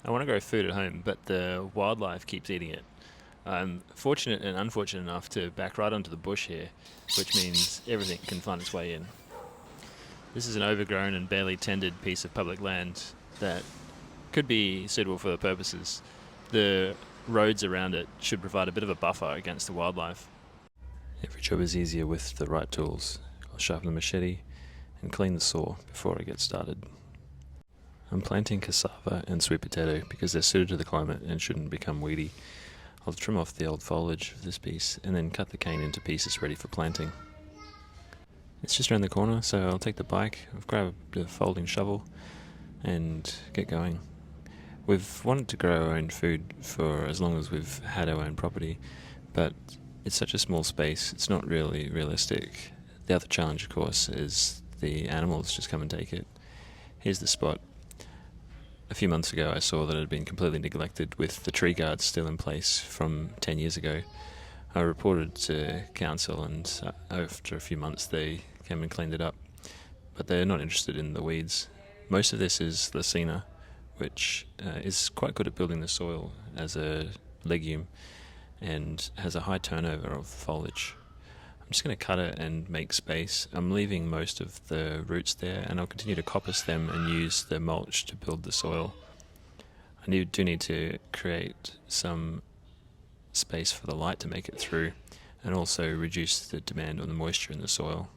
I want to grow food at home, but the wildlife keeps eating it. I'm fortunate and unfortunate enough to back right onto the bush here, which means everything can find its way in. This is an overgrown and barely tended piece of public land that could be suitable for the purposes. The roads around it should provide a bit of a buffer against the wildlife. Every job is easier with the right tools. I'll sharpen the machete and clean the saw before I get started. I'm planting cassava and sweet potato because they're suited to the climate and shouldn't become weedy. I'll trim off the old foliage of this piece and then cut the cane into pieces ready for planting. It's just around the corner, so I'll take the bike, I've grabbed a folding shovel and get going. We've wanted to grow our own food for as long as we've had our own property, but it's such a small space, it's not really realistic. The other challenge, of course, is the animals just come and take it. Here's the spot. A few months ago I saw that it had been completely neglected with the tree guards still in place from 10 years ago. I reported to council and after a few months they came and cleaned it up. But they're not interested in the weeds. Most of this is Leucaena, which is quite good at building the soil as a legume and has a high turnover of foliage. I'm just going to cut it and make space. I'm leaving most of the roots there and I'll continue to coppice them and use the mulch to build the soil. I do need to create some space for the light to make it through and also reduce the demand on the moisture in the soil.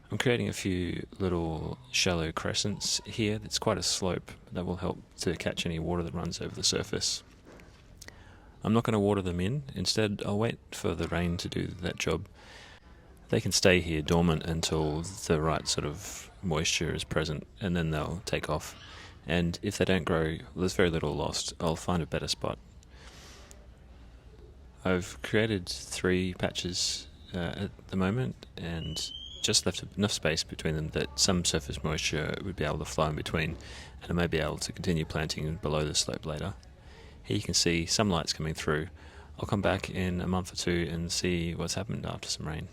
I'm creating a few little shallow crescents here. It's quite a slope that will help to catch any water that runs over the surface. I'm not going to water them in. Instead, I'll wait for the rain to do that job. They can stay here dormant until the right sort of moisture is present, and then they'll take off. And if they don't grow, there's very little lost. I'll find a better spot. I've created 3 patches at the moment, and just left enough space between them that some surface moisture would be able to flow in between, and I may be able to continue planting below the slope later. Here you can see some light's coming through. I'll come back in a month or two and see what's happened after some rain.